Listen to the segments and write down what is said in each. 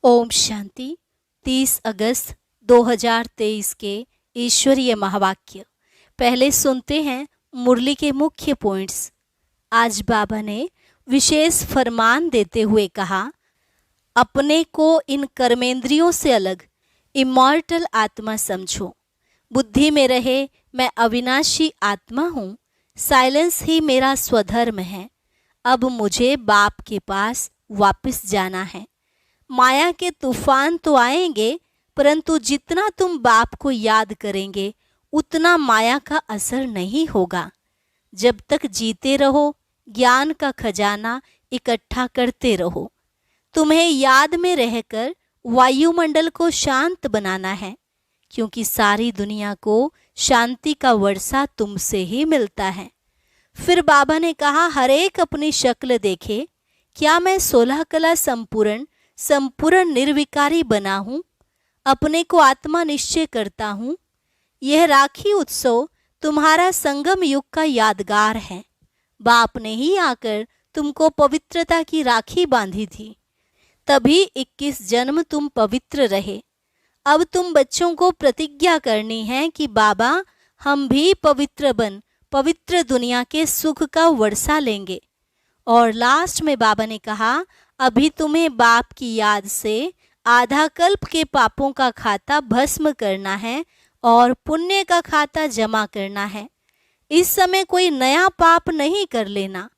ओम शांति। 30 अगस्त 2023 के ईश्वरीय महावाक्य। पहले सुनते हैं मुरली के मुख्य पॉइंट्स। आज बाबा ने विशेष फरमान देते हुए कहा, अपने को इन कर्मेंद्रियों से अलग इमॉर्टल आत्मा समझो। बुद्धि में रहे मैं अविनाशी आत्मा हूँ। साइलेंस ही मेरा स्वधर्म है। अब मुझे बाप के पास वापस जाना है। माया के तूफान तो आएंगे, परंतु जितना तुम बाप को याद करेंगे उतना माया का असर नहीं होगा। जब तक जीते रहो, ज्ञान का खजाना इकट्ठा करते रहो। तुम्हें याद में रहकर वायुमंडल को शांत बनाना है, क्योंकि सारी दुनिया को शांति का वर्षा तुमसे ही मिलता है। फिर बाबा ने कहा, हर एक अपनी शक्ल देखे। क्या मैं 16 कला संपूर्ण निर्विकारी बना हूँ? अपने को आत्मा निश्चय करता हूँ। यह राखी उत्सव तुम्हारा संगम युग का यादगार है। बाप ने ही आकर तुमको पवित्रता की राखी बांधी थी, तभी 21 जन्म तुम पवित्र रहे। अब तुम बच्चों को प्रतिज्ञा करनी है कि बाबा, हम भी पवित्र बन पवित्र दुनिया के सुख का वर्षा लेंगे। और लास्ट में बाबा ने कहा, अभी तुम्हें बाप की याद से आधा कल्प के पापों का खाता भस्म करना है और पुण्य का खाता जमा करना है। इस समय कोई नया पाप नहीं कर लेना।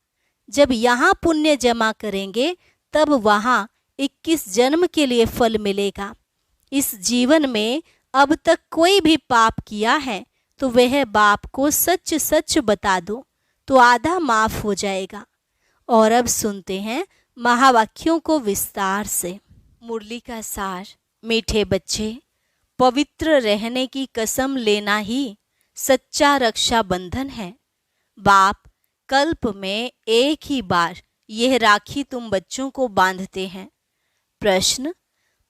जब यहाँ पुण्य जमा करेंगे तब वहाँ 21 जन्म के लिए फल मिलेगा। इस जीवन में अब तक कोई भी पाप किया है तो वह बाप को सच सच बता दो, तो आधा माफ हो जाएगा। और अब सुनते हैं महावाक्यों को विस्तार से। मुरली का सार। मीठे बच्चे, पवित्र रहने की कसम लेना ही सच्चा रक्षा बंधन है। बाप कल्प में एक ही बार यह राखी तुम बच्चों को बांधते हैं। प्रश्न,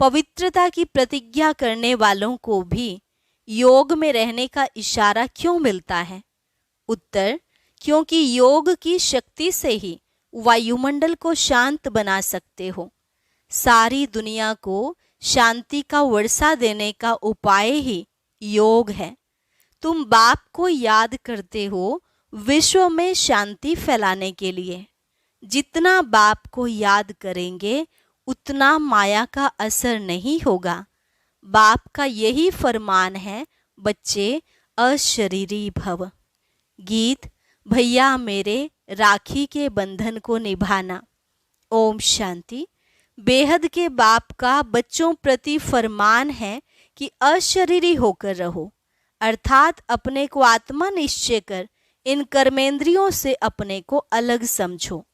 पवित्रता की प्रतिज्ञा करने वालों को भी योग में रहने का इशारा क्यों मिलता है? उत्तर, क्योंकि योग की शक्ति से ही वायुमंडल को शांत बना सकते हो। सारी दुनिया को शांति का वर्षा देने का उपाय ही योग है। तुम बाप को याद करते हो विश्व में शांति फैलाने के लिए। जितना बाप को याद करेंगे उतना माया का असर नहीं होगा। बाप का यही फरमान है, बच्चे अशरीरी भव। गीत, भैया मेरे राखी के बंधन को निभाना। ओम शांति। बेहद के बाप का बच्चों प्रति फरमान है कि अशरीरी होकर रहो, अर्थात अपने को आत्मा निश्चय कर इन कर्मेंद्रियों से अपने को अलग समझो।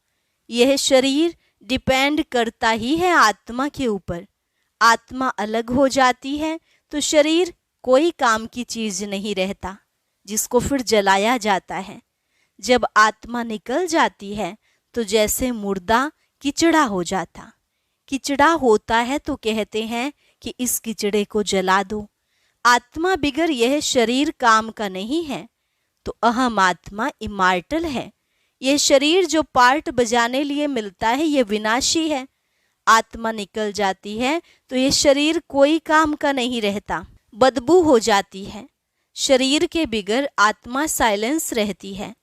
यह शरीर डिपेंड करता ही है आत्मा के ऊपर। आत्मा अलग हो जाती है तो शरीर कोई काम की चीज नहीं रहता, जिसको फिर जलाया जाता है। जब आत्मा निकल जाती है तो जैसे मुर्दा किचड़ा हो जाता। किचड़ा होता है तो कहते हैं कि इस किचड़े को जला दो। आत्मा बिगर यह शरीर काम का नहीं है। तो अहम आत्मा इमॉर्टल है। यह शरीर जो पार्ट बजाने लिए मिलता है यह विनाशी है। आत्मा निकल जाती है तो यह शरीर कोई काम का नहीं रहता, बदबू हो जाती है। शरीर के बिगर आत्मा साइलेंस रहती है।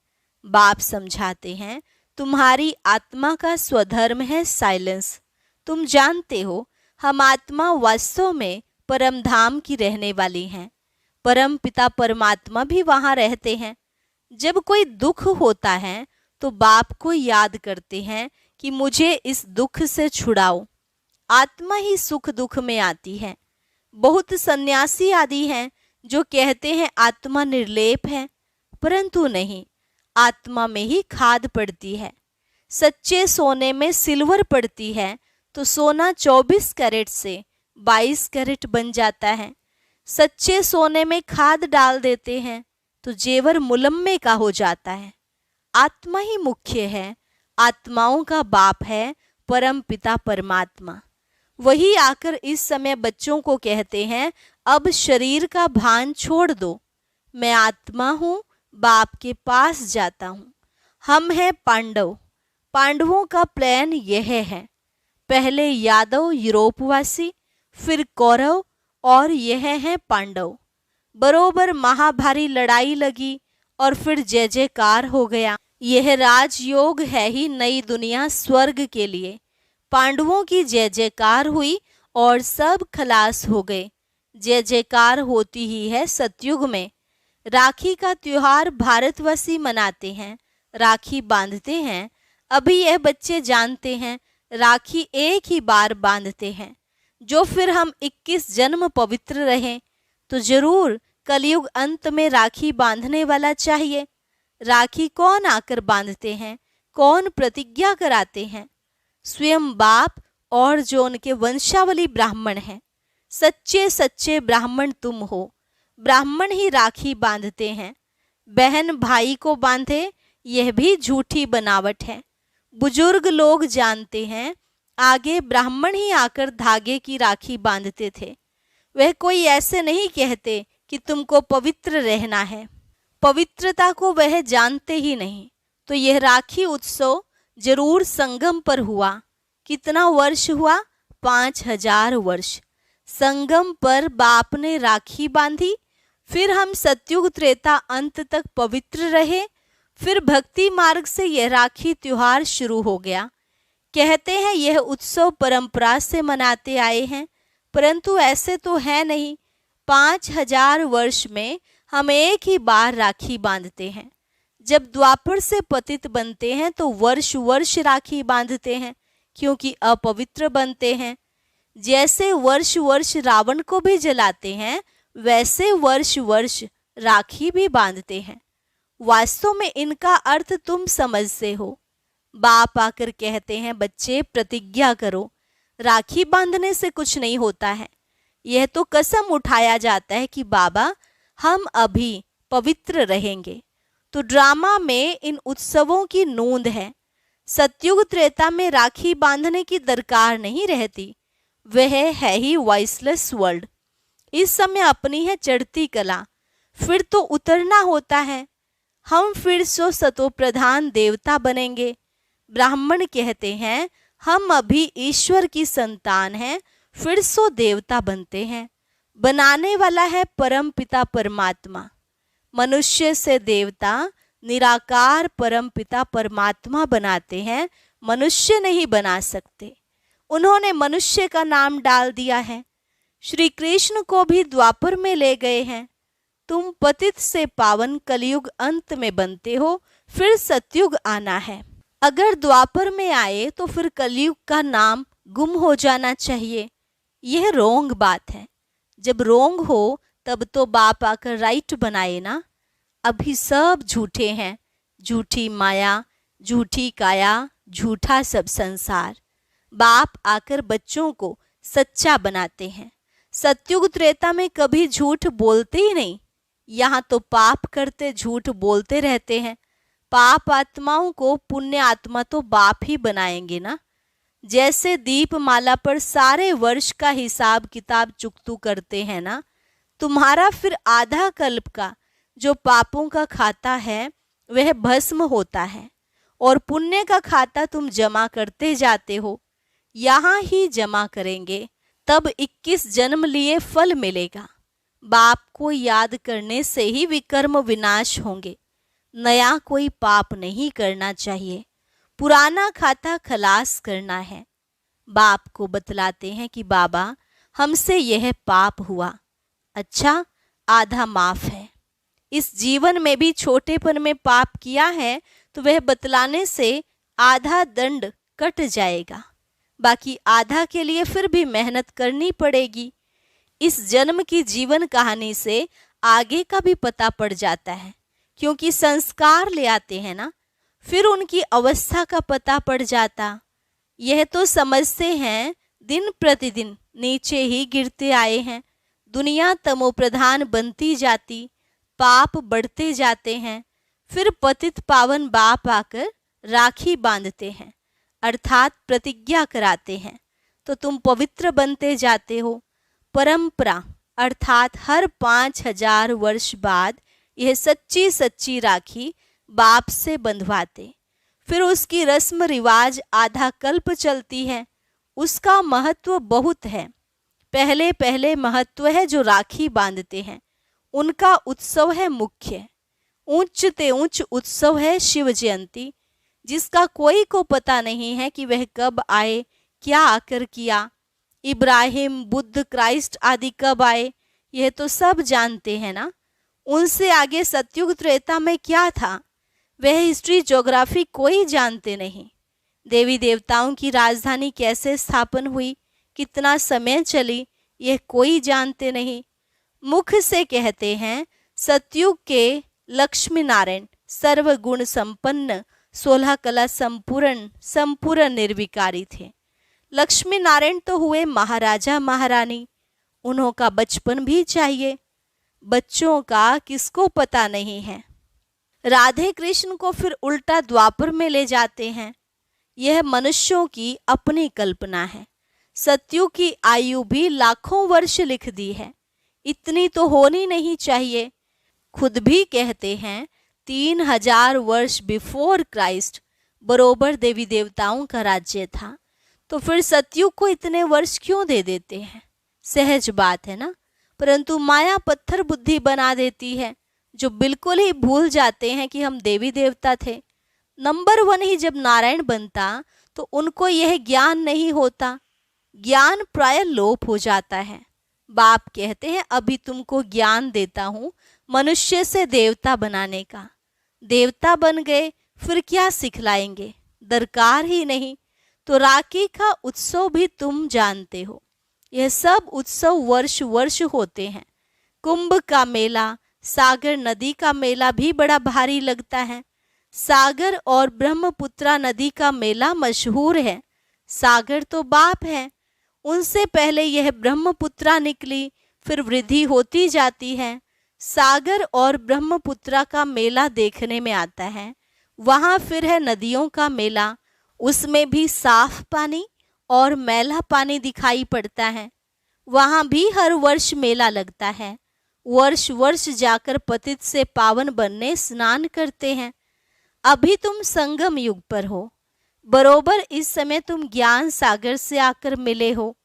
बाप समझाते हैं, तुम्हारी आत्मा का स्वधर्म है साइलेंस। तुम जानते हो हम आत्मा वास्तव में परम धाम की रहने वाली हैं। परम पिता परमात्मा भी वहाँ रहते हैं। जब कोई दुख होता है तो बाप को याद करते हैं कि मुझे इस दुख से छुड़ाओ। आत्मा ही सुख दुख में आती है। बहुत सन्यासी आदि हैं जो कहते हैं आत्मा निर्लेप है, परंतु नहीं, आत्मा में ही खाद पड़ती है। सच्चे सोने में सिल्वर पड़ती है तो सोना 24 कैरेट से 22 कैरेट बन जाता है। सच्चे सोने में खाद डाल देते हैं तो जेवर मुलम्मे का हो जाता है। आत्मा ही मुख्य है। आत्माओं का बाप है परम पिता परमात्मा। वही आकर इस समय बच्चों को कहते हैं, अब शरीर का भान छोड़ दो। मैं आत्मा हूँ, बाप के पास जाता हूँ। हम हैं पांडव। पांडवों का प्लान यह है, पहले यादव यूरोपवासी, फिर कौरव और यह हैं पांडव। बरोबर महाभारी लड़ाई लगी और फिर जय जयकार हो गया। यह राजयोग है ही नई दुनिया स्वर्ग के लिए। पांडवों की जय जयकार हुई और सब खलास हो गए। जय जयकार होती ही है सतयुग में। राखी का त्योहार भारतवासी मनाते हैं, राखी बांधते हैं। अभी यह बच्चे जानते हैं राखी एक ही बार बांधते हैं। जो फिर हम 21 जन्म पवित्र रहें तो जरूर कलयुग अंत में राखी बांधने वाला चाहिए। राखी कौन आकर बांधते हैं, कौन प्रतिज्ञा कराते हैं? स्वयं बाप और जो उनके वंशावली ब्राह्मण हैं। सच्चे सच्चे ब्राह्मण तुम हो। ब्राह्मण ही राखी बांधते हैं। बहन भाई को बांधे, यह भी झूठी बनावट है। बुजुर्ग लोग जानते हैं आगे ब्राह्मण ही आकर धागे की राखी बांधते थे। वह कोई ऐसे नहीं कहते कि तुमको पवित्र रहना है। पवित्रता को वह जानते ही नहीं। तो यह राखी उत्सव जरूर संगम पर हुआ। कितना वर्ष हुआ? 5000 वर्ष। संगम पर बाप ने राखी बांधी, फिर हम सतयुग त्रेता अंत तक पवित्र रहे। फिर भक्ति मार्ग से यह राखी त्योहार शुरू हो गया। कहते हैं यह उत्सव परंपरा से मनाते आए हैं, परंतु ऐसे तो है नहीं। 5000 वर्ष में हम एक ही बार राखी बांधते हैं। जब द्वापर से पतित बनते हैं तो वर्ष वर्ष राखी बांधते हैं, क्योंकि अपवित्र बनते हैं। जैसे वर्ष वर्ष रावण को भी जलाते हैं, वैसे वर्ष वर्ष राखी भी बांधते हैं। वास्तव में इनका अर्थ तुम समझते हो। बाप आकर कहते हैं बच्चे प्रतिज्ञा करो। राखी बांधने से कुछ नहीं होता है। यह तो कसम उठाया जाता है कि बाबा हम अभी पवित्र रहेंगे। तो ड्रामा में इन उत्सवों की नोंद है। सतयुग त्रेता में राखी बांधने की दरकार नहीं रहती। वह है ही वॉइसलेस वर्ल्ड। इस समय अपनी है चढ़ती कला, फिर तो उतरना होता है। हम फिर सो सतो प्रधान देवता बनेंगे। ब्राह्मण कहते हैं हम अभी ईश्वर की संतान हैं, फिर सो देवता बनते हैं। बनाने वाला है परम पिता परमात्मा। मनुष्य से देवता निराकार परम पिता परमात्मा बनाते हैं, मनुष्य नहीं बना सकते। उन्होंने मनुष्य का नाम डाल दिया है। श्री कृष्ण को भी द्वापर में ले गए हैं। तुम पतित से पावन कलयुग अंत में बनते हो, फिर सतयुग आना है। अगर द्वापर में आए तो फिर कलयुग का नाम गुम हो जाना चाहिए। यह रोंग बात है। जब रोंग हो तब तो बाप आकर राइट बनाए ना। अभी सब झूठे हैं। झूठी माया, झूठी काया, झूठा सब संसार। बाप आकर बच्चों को सच्चा बनाते हैं। सतयुग त्रेता में कभी झूठ बोलते ही नहीं। यहाँ तो पाप करते झूठ बोलते रहते हैं। पाप आत्माओं को पुण्य आत्मा तो बाप ही बनाएंगे ना। जैसे दीपमाला पर सारे वर्ष का हिसाब किताब चुकतू करते हैं ना, तुम्हारा फिर आधा कल्प का जो पापों का खाता है वह भस्म होता है और पुण्य का खाता तुम जमा करते जाते हो। यहाँ ही जमा करेंगे तब 21 जन्म लिए फल मिलेगा। बाप को याद करने से ही विकर्म विनाश होंगे। नया कोई पाप नहीं करना चाहिए, पुराना खाता खलास करना है। बाप को बतलाते हैं कि बाबा हमसे यह पाप हुआ, अच्छा आधा माफ है। इस जीवन में भी छोटेपन में पाप किया है तो वह बतलाने से आधा दंड कट जाएगा, बाकी आधा के लिए फिर भी मेहनत करनी पड़ेगी। इस जन्म की जीवन कहानी से आगे का भी पता पड़ जाता है, क्योंकि संस्कार ले आते हैं ना, फिर उनकी अवस्था का पता पड़ जाता। यह तो समझते हैं दिन प्रतिदिन नीचे ही गिरते आए हैं। दुनिया तमोप्रधान बनती जाती, पाप बढ़ते जाते हैं। फिर पतित पावन बाप आकर राखी बांधते हैं, अर्थात प्रतिज्ञा कराते हैं, तो तुम पवित्र बनते जाते हो। परंपरा अर्थात हर 5000 वर्ष बाद यह सच्ची सच्ची राखी बाप से बंधवाते। फिर उसकी रस्म रिवाज आधा कल्प चलती है। उसका महत्व बहुत है। पहले पहले महत्व है जो राखी बांधते हैं, उनका उत्सव है मुख्य। ऊंच ते ऊंच उत्सव है शिव जयंती, जिसका कोई को पता नहीं है कि वह कब आए, क्या आकर किया। इब्राहिम, बुद्ध, क्राइस्ट आदि कब आए, यह तो सब जानते हैं ना। उनसे आगे सतयुग त्रेता में क्या था, वह हिस्ट्री ज्योग्राफी कोई जानते नहीं। देवी देवताओं की राजधानी कैसे स्थापन हुई, कितना समय चली, यह कोई जानते नहीं। मुख से कहते हैं सतयुग के लक्ष्मी नारायण सर्वगुण संपन्न, 16 कला संपूर्ण निर्विकारी थे। लक्ष्मी नारायण तो हुए महाराजा महारानी, उन्हों का बचपन भी चाहिए, बच्चों का किसको पता नहीं है। राधे कृष्ण को फिर उल्टा द्वापर में ले जाते हैं, यह मनुष्यों की अपनी कल्पना है। सतयुग की आयु भी लाखों वर्ष लिख दी है, इतनी तो होनी नहीं चाहिए। खुद भी कहते हैं 3000 वर्ष बिफोर क्राइस्ट बरोबर देवी देवताओं का राज्य था, तो फिर सतयुग को इतने वर्ष क्यों दे देते हैं। सहज बात है ना, परंतु माया पत्थर बुद्धि बना देती है, जो बिल्कुल ही भूल जाते हैं कि हम देवी देवता थे। नंबर 1 ही जब नारायण बनता तो उनको यह ज्ञान नहीं होता, ज्ञान प्राय लोप हो जाता है। बाप कहते हैं अभी तुमको ज्ञान देता हूँ मनुष्य से देवता बनाने का। देवता बन गए फिर क्या सिखलाएंगे, दरकार ही नहीं। तो राखी का उत्सव भी तुम जानते हो, यह सब उत्सव वर्ष वर्ष होते हैं। कुंभ का मेला, सागर नदी का मेला भी बड़ा भारी लगता है। सागर और ब्रह्मपुत्रा नदी का मेला मशहूर है। सागर तो बाप है, उनसे पहले यह ब्रह्मपुत्रा निकली, फिर वृद्धि होती जाती है। सागर और ब्रह्मपुत्रा का मेला देखने में आता है। वहाँ फिर है नदियों का मेला, उसमें भी साफ पानी और मैला पानी दिखाई पड़ता है। वहाँ भी हर वर्ष मेला लगता है। वर्ष वर्ष जाकर पतित से पावन बनने स्नान करते हैं। अभी तुम संगम युग पर हो, बरोबर इस समय तुम ज्ञान सागर से आकर मिले हो।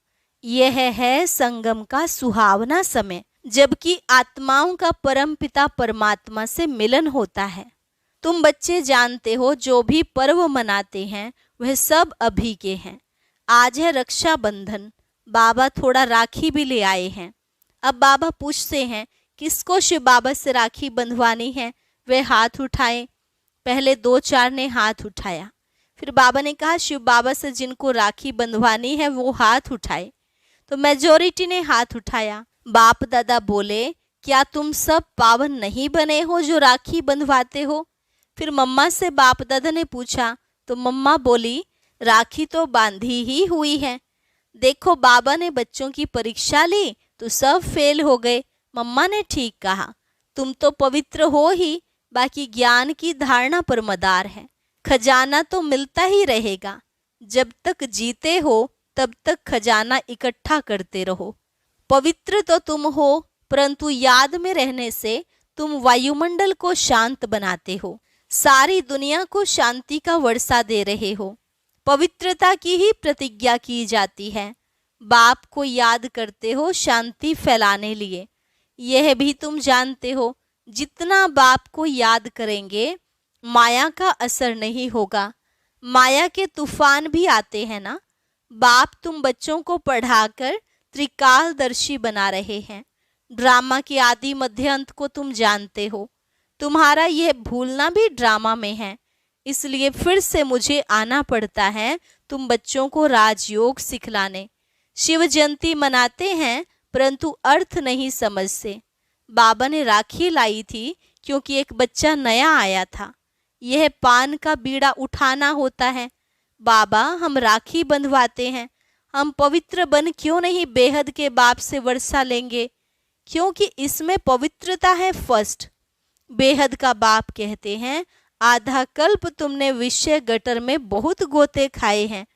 यह है संगम का सुहावना समय, जबकि आत्माओं का परम पिता परमात्मा से मिलन होता है। तुम बच्चे जानते हो जो भी पर्व मनाते हैं वह सब अभी के हैं। आज है रक्षाबंधन, बाबा थोड़ा राखी भी ले आए हैं। अब बाबा पूछते हैं किसको शिव बाबा से राखी बंधवानी है, वे हाथ उठाएं। पहले 2-4 ने हाथ उठाया, फिर बाबा ने कहा शिव बाबा से जिनको राखी बंधवानी है वो हाथ उठाए, तो मेजॉरिटी ने हाथ उठाया। बाप दादा बोले क्या तुम सब पावन नहीं बने हो जो राखी बंधवाते हो। फिर मम्मा से बाप दादा ने पूछा तो मम्मा बोली राखी तो बांधी ही हुई है। देखो बाबा ने बच्चों की परीक्षा ली तो सब फेल हो गए। मम्मा ने ठीक कहा, तुम तो पवित्र हो ही, बाकी ज्ञान की धारणा पर मदार है। खजाना तो मिलता ही रहेगा, जब तक जीते हो तब तक खजाना इकट्ठा करते रहो। पवित्र तो तुम हो, परंतु याद में रहने से तुम वायुमंडल को शांत बनाते हो, सारी दुनिया को शांति का वर्षा दे रहे हो। पवित्रता की ही प्रतिज्ञा की जाती है। बाप को याद करते हो शांति फैलाने लिए। यह भी तुम जानते हो जितना बाप को याद करेंगे माया का असर नहीं होगा। माया के तूफान भी आते हैं ना। बाप तुम बच्चों को पढ़ाकर त्रिकालदर्शी बना रहे हैं। ड्रामा के आदि मध्य अंत को तुम जानते हो। तुम्हारा यह भूलना भी ड्रामा में है, इसलिए फिर से मुझे आना पड़ता है तुम बच्चों को राजयोग सिखलाने। शिव जयंती मनाते हैं परंतु अर्थ नहीं समझते। बाबा ने राखी लाई थी क्योंकि एक बच्चा नया आया था। यह पान का बीड़ा उठाना होता है। बाबा हम राखी बंधवाते हैं, हम पवित्र बन क्यों नहीं बेहद के बाप से वर्षा लेंगे, क्योंकि इसमें पवित्रता है फर्स्ट। बेहद का बाप कहते हैं आधा कल्प तुमने विषय गटर में बहुत गोते खाए हैं,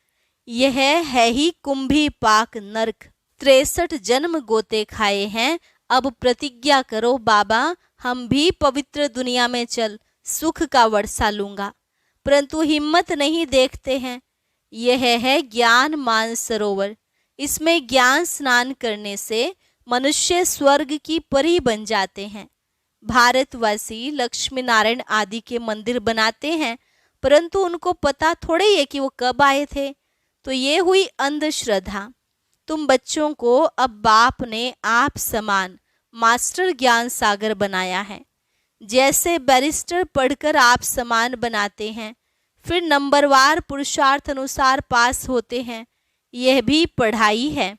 यह है ही कुंभी पाक नरक। 63 जन्म गोते खाए हैं। अब प्रतिज्ञा करो बाबा हम भी पवित्र दुनिया में चल सुख का वर्षा लूंगा, परंतु हिम्मत नहीं देखते हैं। यह है ज्ञान मानसरोवर। इसमें ज्ञान स्नान करने से मनुष्य स्वर्ग की परी बन जाते हैं। भारतवासी लक्ष्मी नारायण आदि के मंदिर बनाते हैं, परंतु उनको पता थोड़े है कि वो कब आए थे। तो ये हुई अंधश्रद्धा। तुम बच्चों को अब बाप ने आप समान मास्टर ज्ञान सागर बनाया है। जैसे बैरिस्टर पढ़कर आप समान बनाते हैं, फिर नंबरवार पुरुषार्थ अनुसार पास होते हैं, यह भी पढ़ाई है।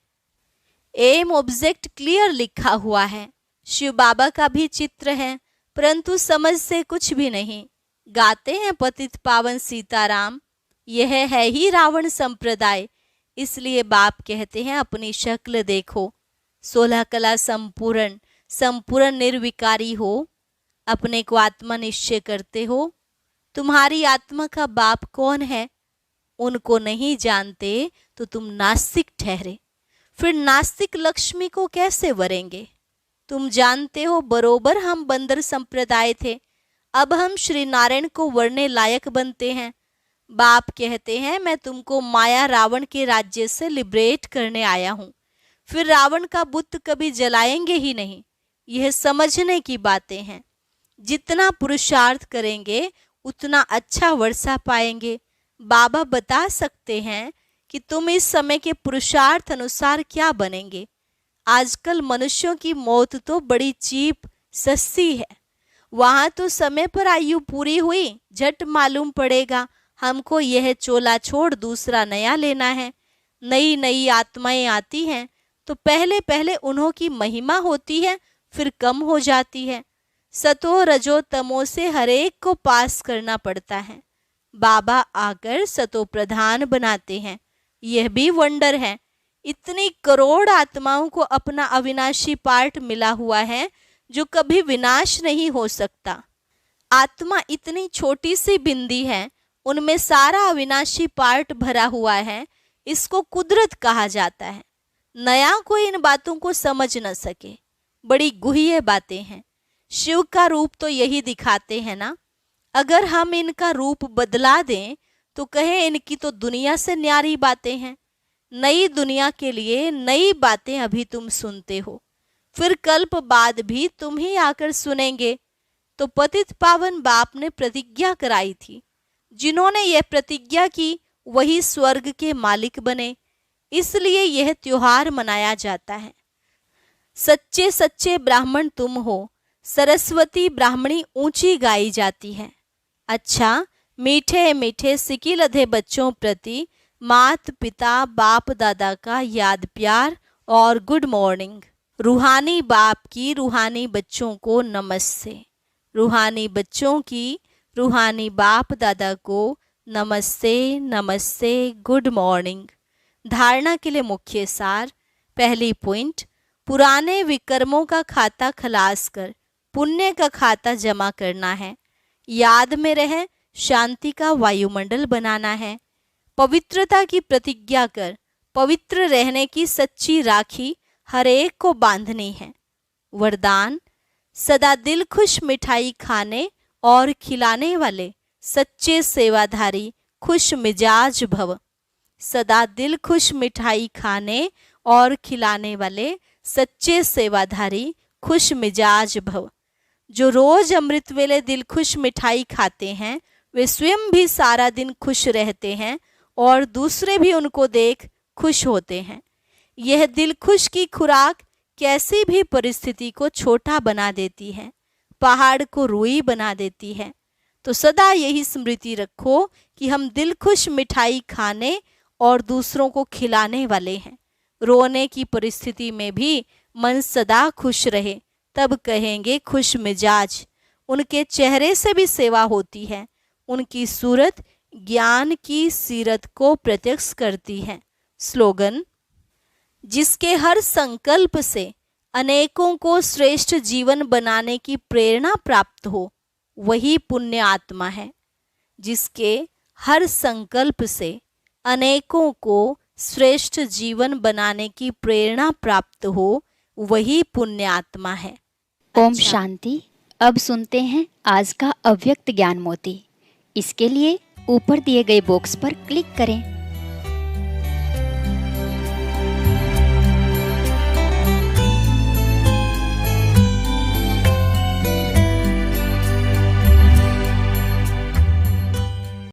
एम ऑब्जेक्ट क्लियर लिखा हुआ है। शिव बाबा का भी चित्र है, परंतु समझ से कुछ भी नहीं। गाते हैं पतित पावन सीताराम, यह है ही रावण संप्रदाय। इसलिए बाप कहते हैं अपनी शक्ल देखो, 16 कला संपूर्ण संपूर्ण निर्विकारी हो, अपने को आत्मा निश्चय करते हो। तुम्हारी आत्मा का बाप कौन है? उनको नहीं जानते तो तुम नास्तिक ठहरे। फिर नास्तिक लक्ष्मी को कैसे वरेंगे? तुम जानते हो बरोबर हम बंदर संप्रदाय थे, अब हम श्री नारायण को वरने लायक बनते हैं। बाप कहते हैं मैं तुमको माया रावण के राज्य से लिबरेट करने आया हूँ। फिर रावण का बुत कभी जलाएंगे ही नहीं। यह समझने की बातें हैं। जितना पुरुषार्थ करेंगे उतना अच्छा वर्षा पाएंगे। बाबा बता सकते हैं कि तुम इस समय के पुरुषार्थ अनुसार क्या बनेंगे। आजकल मनुष्यों की मौत तो बड़ी चीप सस्ती है। वहां तो समय पर आयु पूरी हुई, झट मालूम पड़ेगा हमको यह चोला छोड़ दूसरा नया लेना है। नई नई आत्माएं आती हैं तो पहले पहले उन्हों की महिमा होती है, फिर कम हो जाती है। सतो रजो तमो से हरेक को पास करना पड़ता है। बाबा आकर सतो प्रधान बनाते हैं, यह भी वंडर है। इतनी करोड़ आत्माओं को अपना अविनाशी पार्ट मिला हुआ है जो कभी विनाश नहीं हो सकता। आत्मा इतनी छोटी सी बिंदी है, उनमें सारा अविनाशी पार्ट भरा हुआ है। इसको कुदरत कहा जाता है। नया कोई इन बातों को समझ न सके, बड़ी गुह्य बातें हैं। शिव का रूप तो यही दिखाते हैं ना। अगर हम इनका रूप बदला दें तो कहें इनकी तो दुनिया से न्यारी बातें हैं। नई दुनिया के लिए नई बातें अभी तुम सुनते हो, फिर कल्प बाद भी तुम ही आकर सुनेंगे। तो पतित पावन बाप ने प्रतिज्ञा कराई थी, जिन्होंने यह प्रतिज्ञा की वही स्वर्ग के मालिक बने। इसलिए यह त्योहार मनाया जाता है। सच्चे सच्चे ब्राह्मण तुम हो, सरस्वती ब्राह्मणी ऊंची गाई जाती है। अच्छा, मीठे मीठे सिकिलधे बच्चों प्रति मात पिता बाप दादा का याद प्यार और गुड मॉर्निंग। रूहानी बाप की रूहानी बच्चों को नमस्ते। रूहानी बच्चों की रूहानी बाप दादा को नमस्ते नमस्ते, गुड मॉर्निंग। धारणा के लिए मुख्य सार। पहली पॉइंट, पुराने विकर्मों का खाता खलास कर पुण्य का खाता जमा करना है। याद में रहे शांति का वायुमंडल बनाना है। पवित्रता की प्रतिज्ञा कर पवित्र रहने की सच्ची राखी हर एक को बांधनी है। वरदान, सदा दिल खुश मिठाई खाने और खिलाने वाले सच्चे सेवाधारी खुश मिजाज भव। सदा दिल खुश मिठाई खाने और खिलाने वाले सच्चे सेवाधारी खुश मिजाज भव। जो रोज अमृत वेले दिल खुश मिठाई खाते हैं वे स्वयं भी सारा दिन खुश रहते हैं और दूसरे भी उनको देख खुश होते हैं। यह दिल खुश की खुराक कैसी भी परिस्थिति को छोटा बना देती है, पहाड़ को रुई बना देती है। तो सदा यही स्मृति रखो कि हम दिल खुश मिठाई खाने और दूसरों को खिलाने वाले हैं। रोने की परिस्थिति में भी मन सदा खुश रहे, तब कहेंगे खुश मिजाज। उनके चेहरे से भी सेवा होती है। उनकी सूरत ज्ञान की सीरत को प्रत्यक्ष करती है। स्लोगन, जिसके हर संकल्प से अनेकों को श्रेष्ठ जीवन बनाने की प्रेरणा प्राप्त हो वही पुण्य आत्मा है। जिसके हर संकल्प से अनेकों को श्रेष्ठ जीवन बनाने की प्रेरणा प्राप्त हो वही पुण्य आत्मा है। ओम शांति। अब सुनते हैं आज का अव्यक्त ज्ञान मोती। इसके लिए ऊपर दिए गए बॉक्स पर क्लिक करें।